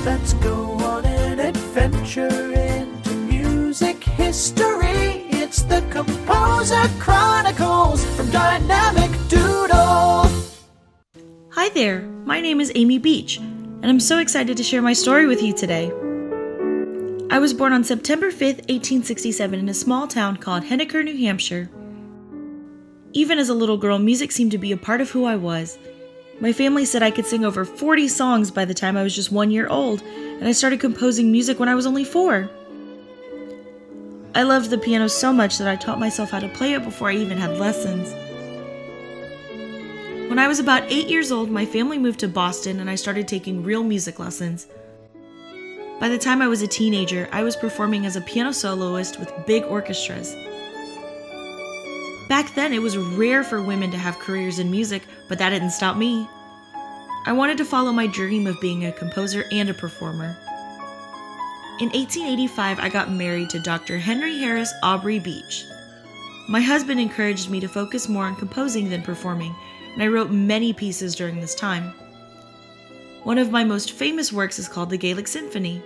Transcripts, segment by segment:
Let's go on an adventure into music history. It's the Composer Chronicles from Dynamic Doodle. Hi there, my name is Amy Beach, and I'm so excited to share my story with you today. I was born on September 5th, 1867 in a small town called Henniker, New Hampshire. Even as a little girl, music seemed to be a part of who I was. My family said I could sing over 40 songs by the time I was just 1 year old, and I started composing music when I was only 4. I loved the piano so much that I taught myself how to play it before I even had lessons. When I was about 8 years old, my family moved to Boston and I started taking real music lessons. By the time I was a teenager, I was performing as a piano soloist with big orchestras. Back then, it was rare for women to have careers in music, but that didn't stop me. I wanted to follow my dream of being a composer and a performer. In 1885, I got married to Dr. Henry Harris Aubrey Beach. My husband encouraged me to focus more on composing than performing, and I wrote many pieces during this time. One of my most famous works is called the Gaelic Symphony.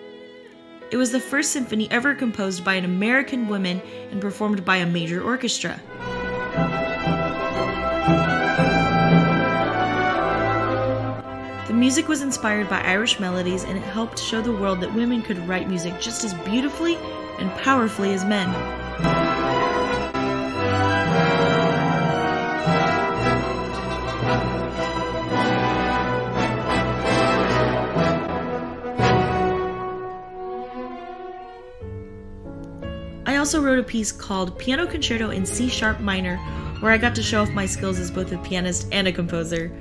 It was the first symphony ever composed by an American woman and performed by a major orchestra. The music was inspired by Irish melodies, and it helped show the world that women could write music just as beautifully and powerfully as men. I also wrote a piece called Piano Concerto in C-sharp minor, where I got to show off my skills as both a pianist and a composer.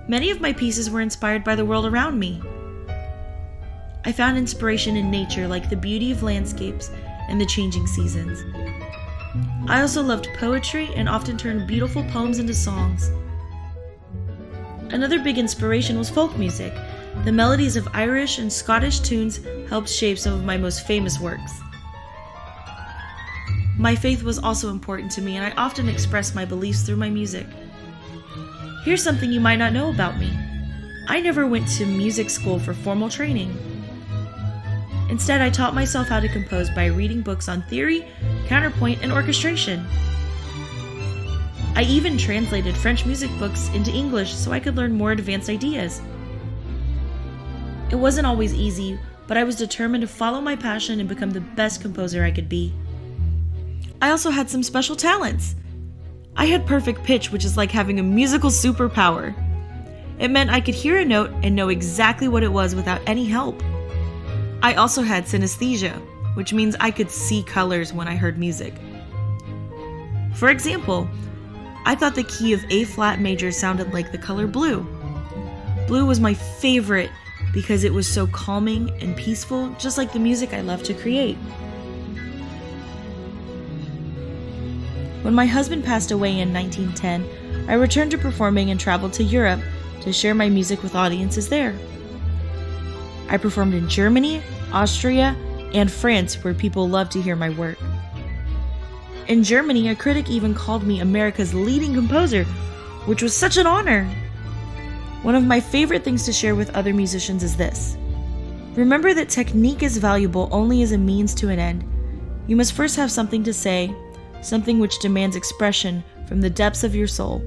Many of my pieces were inspired by the world around me. I found inspiration in nature, like the beauty of landscapes and the changing seasons. I also loved poetry and often turned beautiful poems into songs. Another big inspiration was folk music. The melodies of Irish and Scottish tunes helped shape some of my most famous works. My faith was also important to me, and I often expressed my beliefs through my music. Here's something you might not know about me. I never went to music school for formal training. Instead, I taught myself how to compose by reading books on theory, counterpoint, and orchestration. I even translated French music books into English so I could learn more advanced ideas. It wasn't always easy, but I was determined to follow my passion and become the best composer I could be. I also had some special talents. I had perfect pitch, which is like having a musical superpower. It meant I could hear a note and know exactly what it was without any help. I also had synesthesia, which means I could see colors when I heard music. For example, I thought the key of A-flat major sounded like the color blue. Blue was my favorite because it was so calming and peaceful, just like the music I love to create. When my husband passed away in 1910, I returned to performing and traveled to Europe to share my music with audiences there. I performed in Germany, Austria, and France, where people love to hear my work. In Germany, a critic even called me America's leading composer, which was such an honor. One of my favorite things to share with other musicians is this. Remember that technique is valuable only as a means to an end. You must first have something to say, something which demands expression from the depths of your soul.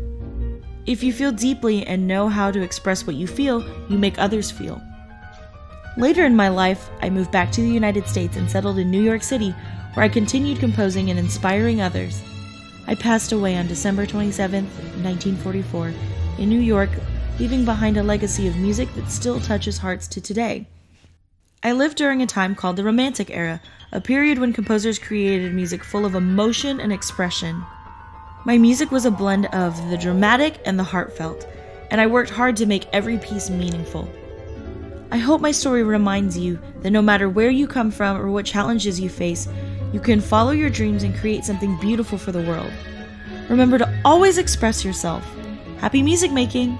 If you feel deeply and know how to express what you feel, you make others feel. Later in my life, I moved back to the United States and settled in New York City, where I continued composing and inspiring others. I passed away on December 27, 1944, in New York, leaving behind a legacy of music that still touches hearts to today. I lived during a time called the Romantic Era, a period when composers created music full of emotion and expression. My music was a blend of the dramatic and the heartfelt, and I worked hard to make every piece meaningful. I hope my story reminds you that no matter where you come from or what challenges you face, you can follow your dreams and create something beautiful for the world. Remember to always express yourself. Happy music making!